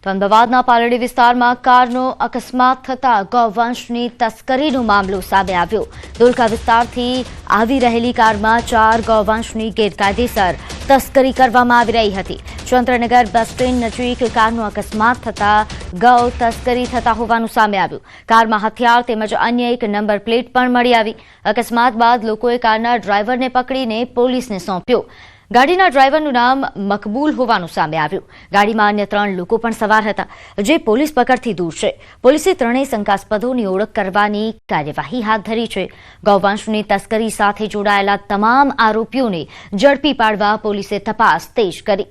તો અમદાવાદના પાલડી વિસ્તારમાં કારનો અકસ્માત થતા ગૌવંશની તસ્કરીનો મામલો સામે આવ્યો। ધોળકા વિસ્તારથી આવી રહેલી કારમાં 4 ગૌવંશની ગેરકાયદેસર તસ્કરી કરવામાં આવી રહી હતી। ચંદ્રનગર બસ સ્ટેન્ડ નજીક કારનો અકસ્માત થતા ગૌ તસ્કરી થતા હોવાનું સામે આવ્યું। કારમાં હથિયાર તેમજ અન્ય એક નંબર પ્લેટ પણ મળી આવી। અકસ્માત બાદ લોકોએ કારના ડ્રાઈવરને પકડીને પોલીસને સોંપ્યો। ગાડીના ડ્રાઈવરનું નામ મકબૂલ હોવાનું સામે આવ્યું। ગાડીમાં અન્ય 3 લોકો પણ સવાર હતા, જે પોલીસ પકડથી દૂર છે। પોલીસે ત્રણેય શંકાસ્પદોની ઓળખ કરવાની કાર્યવાહી હાથ ધરી છે। ગૌવંશની તસ્કરી સાથે જોડાયેલા તમામ આરોપીઓને ઝડપી પાડવા પોલીસે તપાસ તેજ કરી।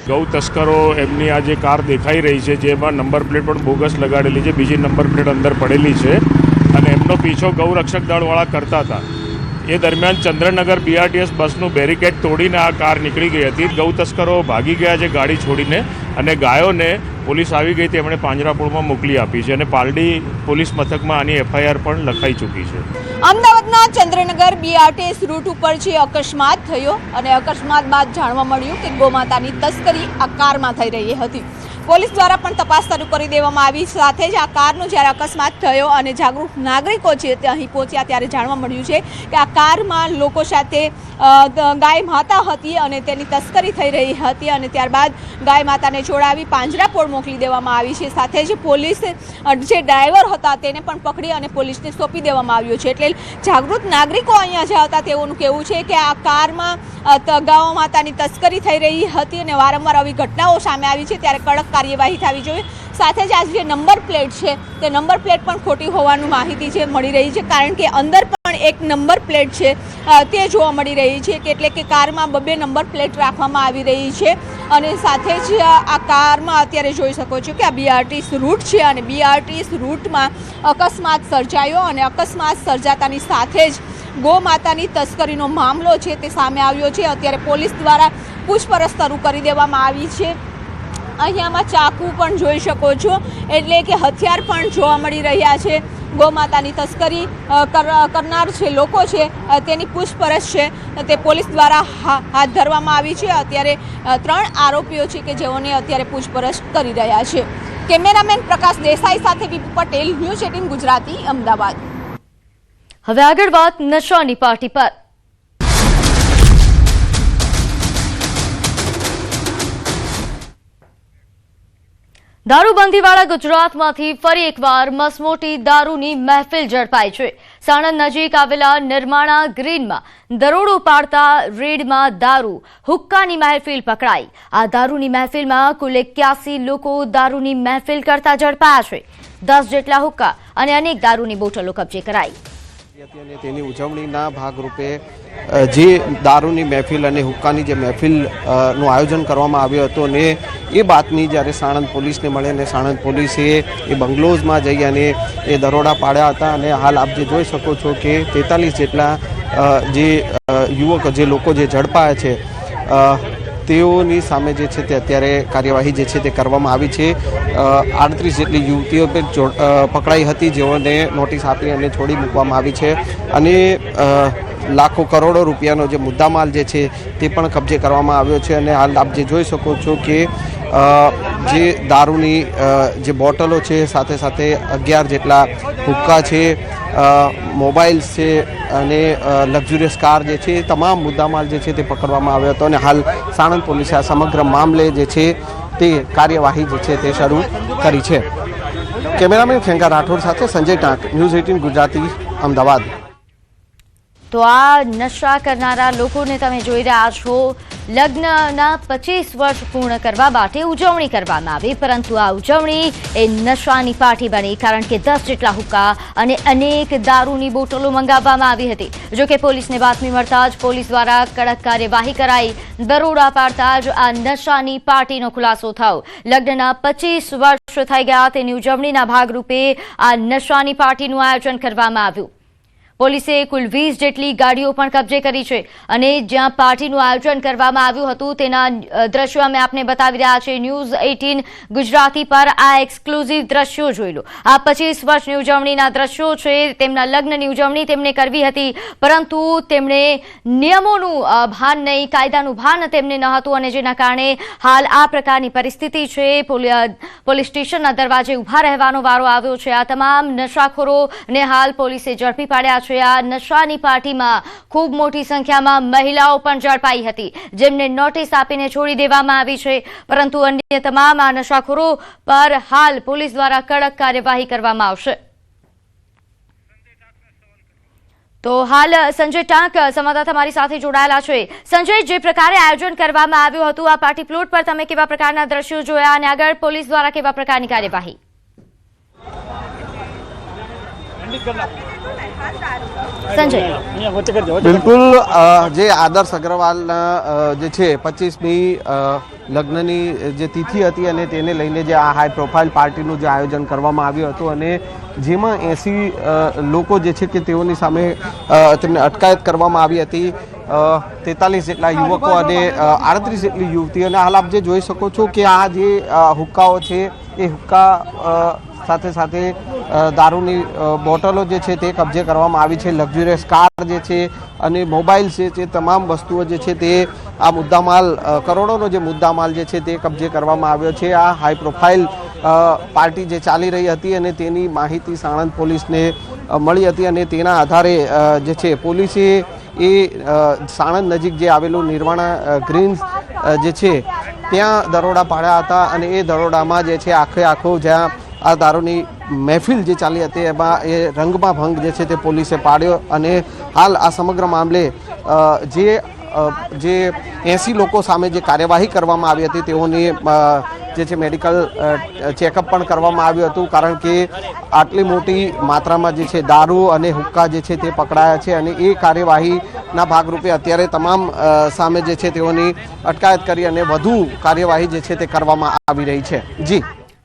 ગૌ તસ્કરો એમની આ જે કાર દેખાઈ રહી છે, જેમાં નંબર પ્લેટ પણ બોગસ લગાડેલી છે, બીજી નંબર પ્લેટ અંદર પડેલી છે અને એમનો પીછો ગૌરક્ષક દળવાળા કરતા હતા। એ દરમિયાન ચંદ્રનગર બીઆરટીએસ બસનું બેરિકેડ તોડીને આ કાર નીકળી ગઈ હતી। ગૌ તસ્કરો ભાગી ગયા છે ગાડી છોડીને, અને ગાયોને પોલીસ આવી ગઈ તેમણે પાંજરાપોળમાં મોકલી આપી છે અને પાલડી પોલીસ મથકમાં આની એફઆઈઆર પણ લખાઈ ચૂકી છે। અમદાવાદના ચંદ્રનગર બીઆરટીએસ રૂટ ઉપર જે અકસ્માત થયો અને અકસ્માત બાદ જાણવા મળ્યું કે ગોમાતાની તસ્કરી આ કારમાં થઈ રહી હતી। પોલીસ દ્વારા પણ તપાસ શરૂ કરી દેવામાં આવી। સાથે જ આ કારનો જ્યારે અકસ્માત થયો અને જાગૃત નાગરિકો છે તે અહીં પહોંચ્યા ત્યારે જાણવા મળ્યું છે કે આ કારમાં લોકો સાથે ગાય માતા હતી અને તેની તસ્કરી થઈ રહી હતી અને ત્યારબાદ ગાય માતાને છોડાવી પાંજરાપોળ મોકલી દેવામાં આવી છે। સાથે જ પોલીસ જે ડ્રાઈવર હતા તેને પણ પકડી અને પોલીસને સોંપી દેવામાં આવ્યો છે। એટલે જાગૃત નાગરિકો અહીંયા જે હતા તેઓનું કહેવું છે કે આ કારમાં ગૌ માતાની તસ્કરી થઈ રહી હતી અને વારંવાર આવી ઘટનાઓ સામે આવી છે, ત્યારે કડક કાર્યવાહી થવી જોઈએ। સાથે જ આ જે નંબર પ્લેટ છે તે નંબર પ્લેટ પણ ખોટી હોવાનું માહિતી છે મળી રહી છે, કારણ કે અંદર પણ એક નંબર પ્લેટ છે તે જોવા મળી રહી છે કે એટલે કે કારમાં 2 નંબર પ્લેટ રાખવામાં આવી રહી છે। અને સાથે જ આ કારમાં અત્યારે જોઈ શકો છો કે આ બીઆરટીએસ રૂટ છે અને બીઆરટીએસ રૂટમાં અકસ્માત સર્જાયો અને અકસ્માત સર્જાતાની સાથે જ ગૌ માતાની તસ્કરીનો મામલો છે તે સામે આવ્યો છે। અત્યારે પોલીસ દ્વારા પૂછપરછ શરૂ કરી દેવામાં આવી છે। અહીંયામાં ચાકુ પણ જોઈ શકો છો, એટલે કે હથિયાર પણ જોવા મળી રહ્યા છે। ગૌ માતાની તસ્કરી કરનાર જે લોકો છે તેની પૂછપરછ છે તે પોલીસ દ્વારા હાથ ધરવામાં આવી છે। અત્યારે 3 આરોપીઓ છે કે જેઓને અત્યારે પૂછપરછ કરી રહ્યા છે। કેમેરામેન પ્રકાશ દેસાઈ સાથે વિપુ પટેલ, ન્યૂઝ 18 ગુજરાતી, અમદાવાદ। હવે આગળ વાત નશાની પાર્ટી પર। દારૂબંધીવાળા ગુજરાતમાંથી ફરી એકવાર મસમોટી દારૂની મહેફિલ ઝડપાઈ છે। સાણંદ નજીક આવેલા નિર્માણા ગ્રીનમાં દરોડો પાડતા રેડમાં દારૂ હુક્કાની મહેફિલ પકડાઈ। આ દારૂની મહેફિલમાં કુલ 81 લોકો દારૂની મહેફિલ કરતા ઝડપાયા છે। 10 જેટલા હુક્કા અને અનેક દારૂની બોટલો કબજે કરાઈ। તેની ઉજવણીના ભાગરૂપે જે દારૂની મહેફિલ અને હુક્કાની જે મહેફિલનું આયોજન કરવામાં આવ્યું હતું અને એ બાતમી જ્યારે સાણંદ પોલીસને મળે અને સાણંદ પોલીસે એ બંગલોઝમાં જઈ અને એ દરોડા પાડ્યા હતા અને હાલ આપ જે જોઈ શકો છો કે 43 જેટલા જે યુવકો જે લોકો જે ઝડપાયા છે તેઓની સામે જે છે તે અત્યારે કાર્યવાહી જે છે તે કરવામાં આવી છે। 38 જેટલી યુવતીઓ પકડાઈ હતી, જેઓને નોટિસ આપી અને છોડી મૂકવામાં આવી છે અને લાખો કરોડો રૂપિયાનો જે મુદ્દામાલ જે છે તે પણ કબજે કરવામાં આવ્યો છે। અને હાલ આપ જે જોઈ શકો છો કે જે દારૂની જે બોટલો છે, સાથે સાથે 11 જેટલા હુક્કા છે, મોબાઈલ્સ છે અને લક્ઝુરિયસ કાર જે છે, તમામ મુદ્દામાલ જે છે તે પકડવામાં આવ્યો હતો અને હાલ સાણંદ પોલીસે આ સમગ્ર મામલે જે છે તે કાર્યવાહી જે છે તે શરૂ કરી છે। કેમેરામેન ખેંગા રાઠોડ સાથે સંજય ટાંક, ન્યૂઝ 18 ગુજરાતી, અમદાવાદ। તો આ નશા કરનારા લોકોને તમે જોઈ રહ્યા છો। લગ્નના 25 વર્ષ પૂર્ણ કરવા માટે ઉજવણી કરવામાં આવી, પરંતુ આ ઉજવણી એ નશાની પાર્ટી બની, કારણ કે 10 જેટલા હુક્કા અને અનેક દારૂની બોટલો મંગાવવામાં આવી હતી। જોકે પોલીસને બાતમી મળતા જ પોલીસ દ્વારા કડક કાર્યવાહી કરાઈ। દરોડા પાડતા જ આ નશાની પાર્ટીનો ખુલાસો થયો। લગ્નના 25 વર્ષ થઈ ગયા, તેની ઉજવણીના ભાગરૂપે આ નશાની પાર્ટીનું આયોજન કરવામાં આવ્યું। પોલીસે કુલ 20 જેટલી ગાડીઓ પણ કબજે કરી છે અને જ્યાં પાર્ટીનું આયોજન કરવામાં આવ્યું હતું તેના દ્રશ્યો અમે આપને બતાવી રહ્યા છે। ન્યૂઝ 18 ગુજરાતી પર આ એક્સક્લુઝિવ દ્રશ્યો જોઈ લો। આ 25 વર્ષની ઉજવણીના દ્રશ્યો છે। તેમના લગ્નની ઉજવણી તેમણે કરવી હતી, પરંતુ તેમણે નિયમોનું ભાન નહીં, કાયદાનું ભાન તેમને ન હતું અને જેના કારણે હાલ આ પ્રકારની પરિસ્થિતિ છે। પોલીસ સ્ટેશનના દરવાજે ઊભા રહેવાનો વારો આવ્યો છે। આ તમામ નશાખોરોને હાલ પોલીસે ઝડપી પાડ્યા છે। આ નશાની પાર્ટીમાં ખૂબ મોટી સંખ્યામાં મહિલાઓ પણ ઝડપાઈ હતી, જેમને નોટિસ આપીને છોડી દેવામાં આવી છે, પરંતુ અન્ય તમામ આ નશાખોરો પર હાલ પોલીસ દ્વારા કડક કાર્યવાહી કરવામાં આવશે। તો હાલ સંજય ટાંક સંવાદદાતા મારી સાથે જોડાયેલા છે। સંજય, જે પ્રકારે આયોજન કરવામાં આવ્યું હતું આ પાર્ટી પ્લોટ પર તમે કેવા પ્રકારના દ્રશ્યો જોયા અને આગળ પોલીસ દ્વારા કેવા પ્રકારની કાર્યવાહી? સંજય, બિલકુલ જે આદર્શ અગ્રવાલના જે છે 25મી લગ્નની જે તિથિ હતી અને તેને લઈને જે આ હાઈ પ્રોફાઇલ પાર્ટીનું જે આયોજન કરવામાં આવ્યું હતું અને જેમાં 80 લોકો જે છે કે તેઓની સામે તેમને અટકાયત કરવામાં આવી હતી। 43 જેટલા યુવકો અને 38 જેટલી યુવતી, અને હાલ આપ જે જોઈ શકો છો કે આ જે હુક્કાઓ છે એ હુક્કા સાથે સાથે દારૂની બોટલો જે છે તે કબજે કરવામાં આવી છે। લક્ઝુરિયસ કાર જે છે અને મોબાઈલ છે, તે તમામ વસ્તુઓ જે છે તે આ મુદ્દામાલ કરોડોનો જે મુદ્દામાલ જે છે તે કબજે કરવામાં આવ્યો છે। આ હાઈ પ્રોફાઇલ પાર્ટી જે ચાલી રહી હતી અને તેની માહિતી સાણંદ પોલીસને મળી હતી અને તેના આધારે જે છે પોલીસે એ સાણંદ નજીક જે આવેલું નિર્વાણા ગ્રીન્સ જે છે ત્યાં દરોડા પાડ્યા હતા અને એ દરોડામાં જે છે આખો જ્યાં આ દારૂની મહેફિલ જે ચાલી હતી એમાં એ રંગમાં ભંગ જે છે તે પોલીસે પાડ્યો અને હાલ આ સમગ્ર મામલે જે 80 લોકો સામે જે કાર્યવાહી કરવામાં આવી હતી તેઓની જે છે મેડિકલ ચેકઅપ પણ કરવામાં આવ્યું હતું, કારણ કે આટલી મોટી માત્રામાં જે છે દારૂ અને હુક્કા જે છે તે પકડાયા છે અને એ કાર્યવાહીના ભાગરૂપે અત્યારે તમામ સામે જે છે તેઓની અટકાયત કરી અને વધુ કાર્યવાહી જે છે તે કરવામાં આવી રહી છે।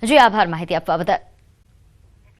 જી આભાર માહિતી આપવા બદલ।